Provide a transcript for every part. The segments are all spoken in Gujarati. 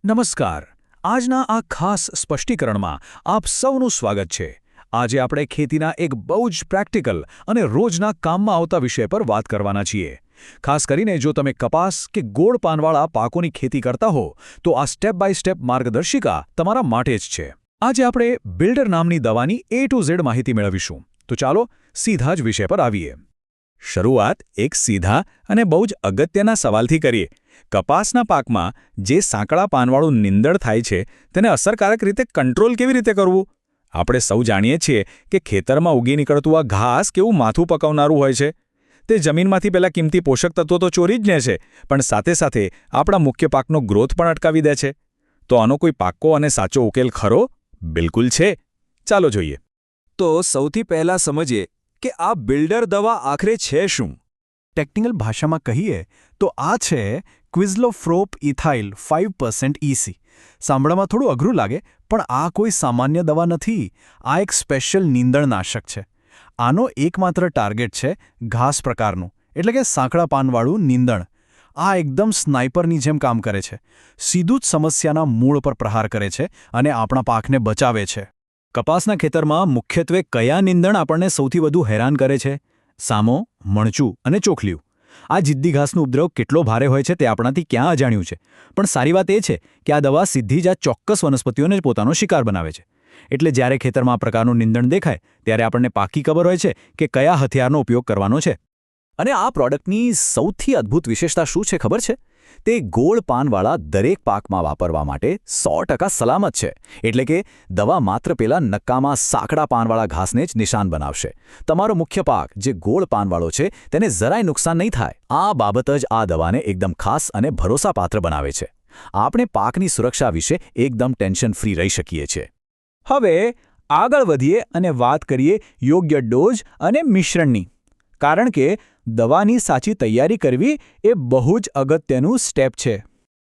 નમસ્કાર. આજના આ ખાસ સ્પષ્ટીકરણમાં આપ સૌનું સ્વાગત છે. આજે આપણે ખેતીના એક બહુ જ પ્રેક્ટિકલ અને રોજના કામમાં આવતા વિષય પર વાત કરવાના છીએ. ખાસ કરીને જો તમે કપાસ કે ગોળ પાનવાળા પાકોની ખેતી કરતા હો તો આ સ્ટેપ બાય સ્ટેપ માર્ગદર્શિકા તમારા માટે જ છે. આજે આપણે બિલ્ડર નામની દવાની A to Z માહિતી મેળવીશું. તો ચાલો સીધા જ વિષય પર આવીએ. શરૂઆત એક સીધા અને બહુ જ અગત્યના સવાલથી કરીએ. કપાસના પાકમાં જે સાંકડા પાનવાળું નીંદણ થાય છે તેને અસરકારક રીતે કંટ્રોલ કેવી રીતે કરવું? આપણે સૌ જાણીએ છીએ કે ખેતરમાં ઉગી નીકળતું આ ઘાસ કેવું માથું પકાવનારું હોય છે. તે જમીનમાંથી પહેલાં કિંમતી પોષક તત્વો તો ચોરી જ લે છે, પણ સાથે સાથે આપણા મુખ્ય પાકનો ગ્રોથ પણ અટકાવી દે છે. તો આનો કોઈ પાક્કો અને સાચો ઉકેલ ખરો? બિલકુલ છે. ચાલો જોઈએ. તો સૌથી પહેલાં સમજીએ કે આ બિલ્ડર દવા આખરે છે શું? ટેકનિકલ ભાષામાં કહીએ તો આ છે ક્વિઝલોફ્રોપ ઇથાઇલ 5% EC. સાંભળવામાં થોડું અઘરું લાગે, પણ આ કોઈ સામાન્ય દવા નથી. આ એક સ્પેશિયલ નીંદણનાશક છે. આનો એકમાત્ર ટાર્ગેટ છે ઘાસ પ્રકારનું, એટલે કે સાંકડા પાનવાળું નીંદણ. આ એકદમ સ્નાઇપરની જેમ કામ કરે છે. સીધું જ સમસ્યાના મૂળ પર પ્રહાર કરે છે અને આપણા પાકને બચાવે છે. કપાસના ખેતરમાં મુખ્યત્વે કયા નીંદણ આપણને સૌથી વધુ હેરાન કરે છે? સામો, મણચું અને ચોખલિયું. આ જિદ્દી ઘાસનો ઉપદ્રવ કેટલો ભારે હોય છે તે આપણાથી ક્યાં અજાણ્યું છે. પણ સારી વાત એ છે કે આ દવા સીધી જ આ ચોક્કસ વનસ્પતિઓને જ પોતાનો શિકાર બનાવે છે. એટલે જ્યારે ખેતરમાં આ પ્રકારનું નીંદણ દેખાય ત્યારે આપણને પાકી ખબર હોય છે કે કયા હથિયારનો ઉપયોગ કરવાનો છે. અને આ પ્રોડક્ટની સૌથી અદ્ભુત વિશેષતા શું છે ખબર છે? તે ગોળ પાનવાળા દરેક પાકમાં વાપરવા માટે 100% સલામત છે. એટલે કે દવા માત્ર પેલા નક્કામાં સાંકડા પાનવાળા ઘાસને જ નિશાન બનાવશે. તમારો મુખ્ય પાક જે ગોળ પાનવાળો છે તેને જરાય નુકસાન નહીં થાય. આ બાબત જ આ દવાને એકદમ ખાસ અને ભરોસાપાત્ર બનાવે છે. આપણે પાકની સુરક્ષા વિશે એકદમ ટેન્શન ફ્રી રહી શકીએ છીએ. હવે આગળ વધીએ અને વાત કરીએ યોગ્ય ડોઝ અને મિશ્રણની. કારણ કે દવાની સાચી તૈયારી કરવી એ બહુ જ અગત્યનું સ્ટેપ છે.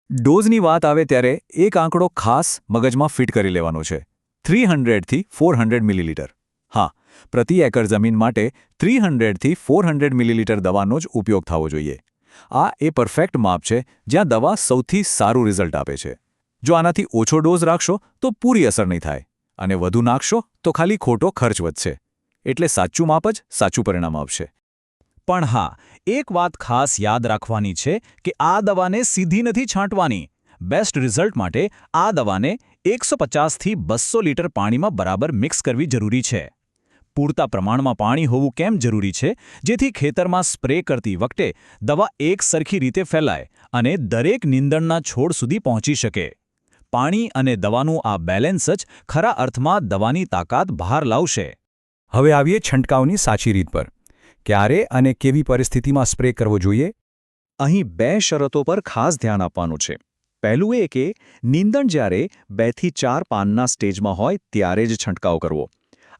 ડોઝની વાત આવે ત્યારે એક આંકડો ખાસ મગજમાં ફિટ કરી લેવાનો છે. 300 થી 400 મિલીલીટર. હા, પ્રતિ એકર જમીન માટે 300 થી 400 મિલીલીટર દવાનો જ ઉપયોગ થવો જોઈએ. આ એ પરફેક્ટ માપ છે જ્યાં દવા સૌથી સારું રિઝલ્ટ આપે છે. જો આનાથી ઓછો ડોઝ રાખશો તો પૂરી અસર નહીં થાય, અને વધુ નાખશો તો ખાલી ખોટો ખર્ચ વધશે. એટલે સાચું માપ જ સાચું પરિણામ આપશે. પણ હા, એક વાત ખાસ યાદ રાખવાની છે કે આ દવાને સીધી નથી છાંટવાની. બેસ્ટ રિઝલ્ટ માટે આ દવાને 150 થી 200 લીટર પાણીમાં બરાબર મિક્સ કરવી જરૂરી છે. પૂરતા પ્રમાણમાં પાણી હોવું કેમ જરૂરી છે? જેથી ખેતરમાં સ્પ્રે કરતી વખતે દવા એક સરખી રીતે ફેલાય અને દરેક નીંદણના છોડ સુધી પહોંચી શકે. પાણી અને દવાનું આ બેલેન્સ જ ખરા અર્થમાં દવાની તાકાત બહાર લાવશે. હવે આવીએ છંટકાવની સાચી રીત પર. ક્યારે અને કેવી પરિસ્થિતિમાં સ્પ્રે કરવો જોઈએ? અહીં 2 શરતો પર ખાસ ધ્યાન આપવાનું છે. પહેલું એ કે નીંદણ જ્યારે 2 થી 4 પાનના સ્ટેજમાં હોય ત્યારે જ છંટકાવ કરવો.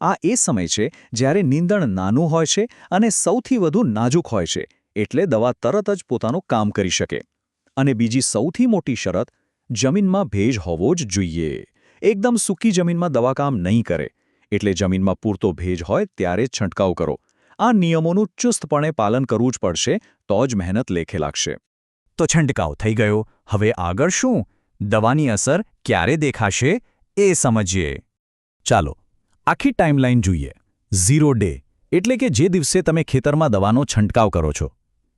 આ એ સમય છે જ્યારે નીંદણ નાનું હોય છે અને સૌથી વધુ નાજુક હોય છે, એટલે દવા તરત જ પોતાનું કામ કરી શકે. અને બીજી સૌથી મોટી શરત, જમીનમાં ભેજ હોવો જ જોઈએ. એકદમ સૂકી જમીનમાં દવા કામ નહીં કરે. એટલે જમીનમાં પૂરતો ભેજ હોય ત્યારે જ છંટકાવ કરો. આ નિયમોનું ચુસ્તપણે પાલન કરવું જ પડશે, તો જ મહેનત લેખે લાગશે. તો છંટકાવ થઈ ગયો. હવે આગળ શું? દવાની અસર ક્યારે દેખાશે એ સમજીએ. ચાલો આખી ટાઈમલાઈન જોઈએ. 0 ડે એટલે કે જે દિવસે તમે ખેતરમાં દવાનો છંટકાવ કરો છો,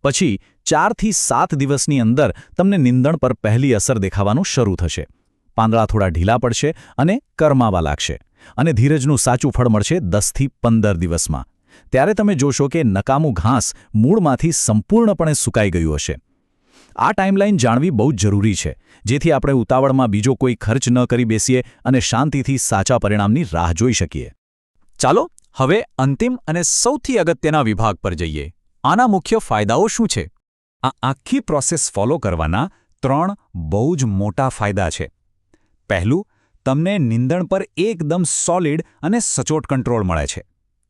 પછી 4 થી 7 દિવસની અંદર તમને નીંદણ પર પહેલી અસર દેખાવાનું શરૂ થશે. પાંદડા થોડા ઢીલા પડશે અને કરમાવા લાગશે. અને ધીરજનું સાચું ફળ મળશે 10 થી 15 દિવસમાં. ત્યારે તમે જોશો કે નકામું ઘાસ મૂળમાંથી સંપૂર્ણપણે સુકાઈ ગયું હશે. આ ટાઈમલાઈન જાણવી બહુ જ જરૂરી છે, જેથી આપણે ઉતાવળમાં બીજો કોઈ ખર્ચ ન કરી બેસીએ અને શાંતિથી સાચા પરિણામની રાહ જોઈ શકીએ. ચાલો હવે અંતિમ અને સૌથી અગત્યના વિભાગ પર જઈએ. આના મુખ્ય ફાયદાઓ શું છે? આ આખી પ્રોસેસ ફોલો કરવાના 3 બહુ જ મોટા ફાયદા છે. પહેલું, તમને નીંદણ પર એકદમ સોલિડ અને સચોટ કંટ્રોલ મળે છે.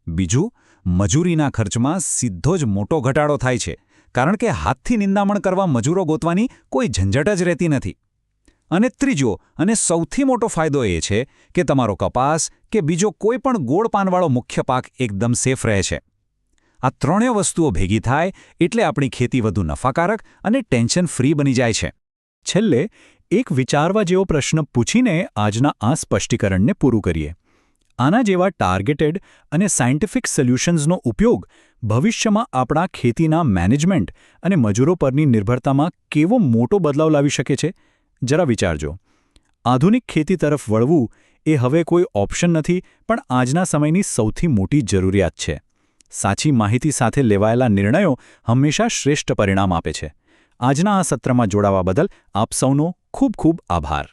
બીજું, મજૂરીના ખર્ચમાં સીધો જ મોટો ઘટાડો થાય છે, કારણ કે હાથથી નિંદામણ કરવા મજૂરો ગોતવાની કોઈ ઝંઝટ જ રહેતી નથી. અને ત્રીજો અને સૌથી મોટો ફાયદો એ છે કે તમારો કપાસ કે બીજો કોઈ પણ ગોળ પાનવાળો મુખ્ય પાક એકદમ સેફ રહે છે. આ ત્રણેય વસ્તુઓ ભેગી થાય એટલે આપણી ખેતી વધુ નફાકારક અને ટેન્શન ફ્રી બની જાય છે. છેલ્લે એક વિચારવા જેવો પ્રશ્ન પૂછીને આજના આ સ્પષ્ટીકરણને પૂરું કરીએ. આના જેવા ટાર્ગેટેડ અને સાયન્ટિફિક સોલ્યુશન્સનો ઉપયોગ ભવિષ્યમાં આપણા ખેતીના મેનેજમેન્ટ અને મજૂરો પરની નિર્ભરતામાં કેવો મોટો બદલાવ લાવી શકે છે, જરા વિચારજો. આધુનિક ખેતી તરફ વળવું એ હવે કોઈ ઓપ્શન નથી, પણ આજના સમયની સૌથી મોટી જરૂરિયાત છે. સાચી માહિતી સાથે લેવાયેલા નિર્ણયો હંમેશા શ્રેષ્ઠ પરિણામ આપે છે. આજના આ સત્રમાં જોડાવા બદલ આપ સૌનો ખૂબ ખૂબ આભાર.